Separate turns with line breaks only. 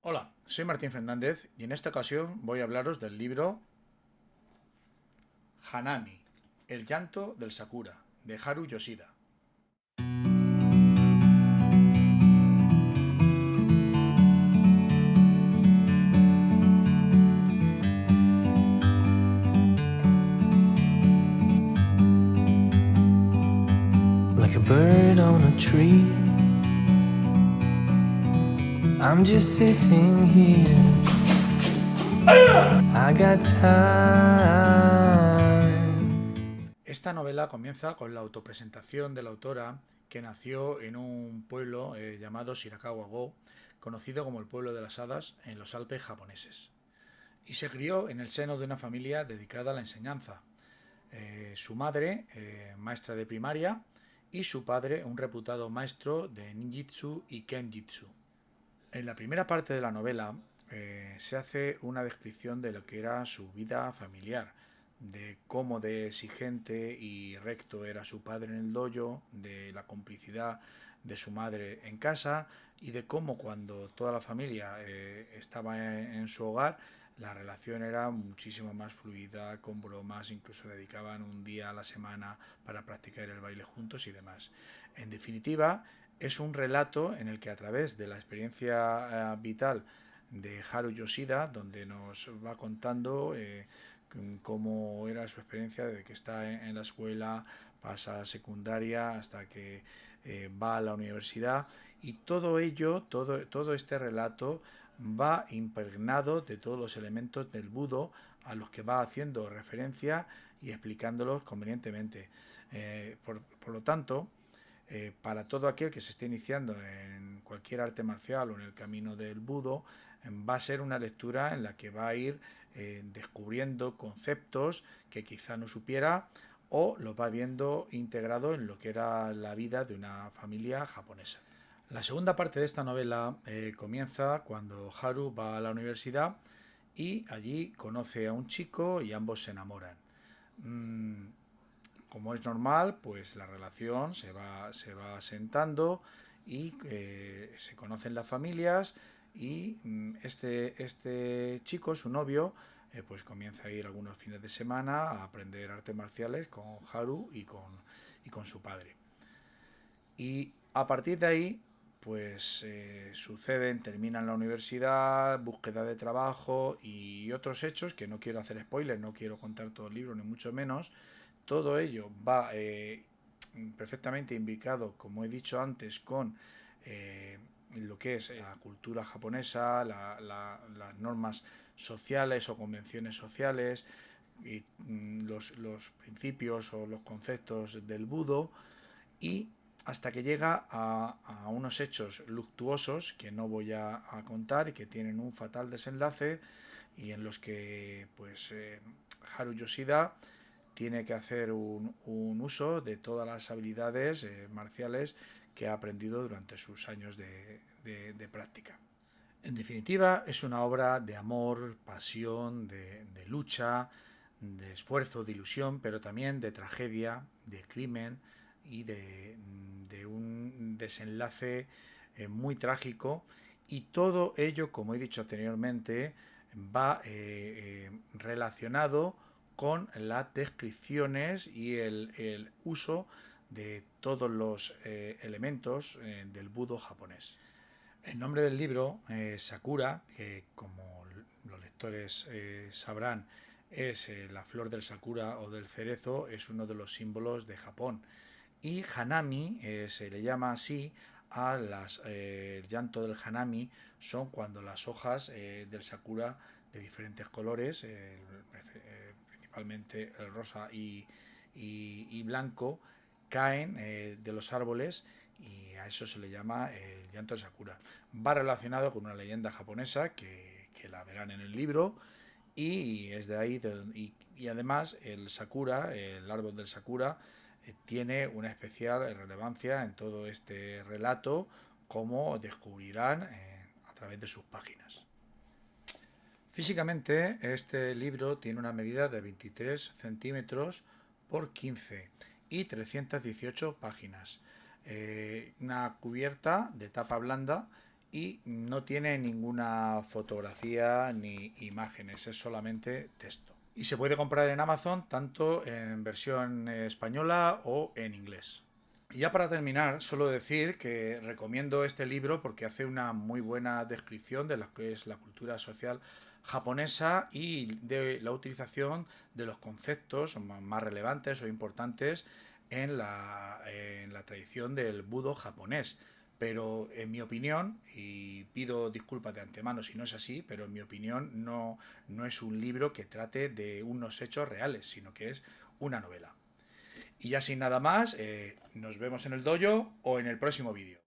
Hola, soy Martín Fernández y en esta ocasión voy a hablaros del libro Hanami, el llanto del Sakura, de Haru Yoshida.
Like a bird on a tree, I'm just sitting here. I got time.
Esta novela comienza con la autopresentación de la autora, que nació en un pueblo llamado Shirakawa-go, conocido como el pueblo de las hadas en los Alpes japoneses, y se crió en el seno de una familia dedicada a la enseñanza. Su madre, maestra de primaria, y su padre, un reputado maestro de ninjitsu y kenjitsu. En la primera parte de la novela se hace una descripción de lo que era su vida familiar, de cómo de exigente y recto era su padre en el dojo, de la complicidad de su madre en casa y de cómo cuando toda la familia estaba en su hogar la relación era muchísimo más fluida, con bromas, incluso dedicaban un día a la semana para practicar el baile juntos y demás. En definitiva, es un relato en el que a través de la experiencia vital de Haru Yoshida, donde nos va contando cómo era su experiencia desde que está en la escuela, pasa a secundaria hasta que va a la universidad, y todo ello, todo este relato va impregnado de todos los elementos del budo a los que va haciendo referencia y explicándolos convenientemente. Por lo tanto, para todo aquel que se esté iniciando en cualquier arte marcial o en el camino del budo, va a ser una lectura en la que va a ir descubriendo conceptos que quizá no supiera o los va viendo integrado en lo que era la vida de una familia japonesa. La segunda parte de esta novela comienza cuando Haru va a la universidad y allí conoce a un chico y ambos se enamoran. Mm, Como es normal, pues la relación se va asentando y se conocen las familias y este chico, su novio, pues comienza a ir algunos fines de semana a aprender artes marciales con Haru y con su padre. Y a partir de ahí, pues suceden, terminan la universidad, búsqueda de trabajo y otros hechos que no quiero hacer spoilers, no quiero contar todo el libro, ni mucho menos. Todo ello va perfectamente imbricado, como he dicho antes, con lo que es la cultura japonesa, las normas sociales o convenciones sociales, y los principios o los conceptos del budo, y hasta que llega a unos hechos luctuosos que no voy a contar y que tienen un fatal desenlace, y en los que pues Haru Yoshida tiene que hacer un uso de todas las habilidades marciales que ha aprendido durante sus años de práctica. En definitiva, es una obra de amor, pasión, de lucha, de esfuerzo, de ilusión, pero también de tragedia, de crimen y de un desenlace muy trágico. Y todo ello, como he dicho anteriormente, va relacionado con las descripciones y el uso de todos los elementos del budo japonés. El nombre del libro, Sakura, que como los lectores sabrán, es la flor del sakura o del cerezo, es uno de los símbolos de Japón. Y Hanami se le llama así el llanto del Hanami, son cuando las hojas del sakura de diferentes colores, principalmente el rosa y blanco, caen de los árboles, y a eso se le llama el llanto del sakura. Va relacionado con una leyenda japonesa que la verán en el libro, y es de ahí y además el sakura, el árbol del sakura, tiene una especial relevancia en todo este relato, como descubrirán a través de sus páginas. Físicamente, este libro tiene una medida de 23 centímetros por 15 y 318 páginas. Una cubierta de tapa blanda y no tiene ninguna fotografía ni imágenes, es solamente texto. Y se puede comprar en Amazon tanto en versión española o en inglés. Y ya para terminar, solo decir que recomiendo este libro porque hace una muy buena descripción de lo que es la cultura social japonesa y de la utilización de los conceptos más relevantes o importantes en la tradición del budo japonés. Pero en mi opinión, y pido disculpas de antemano si no es así, pero en mi opinión no es un libro que trate de unos hechos reales, sino que es una novela. Y ya sin nada más, nos vemos en el dojo o en el próximo vídeo.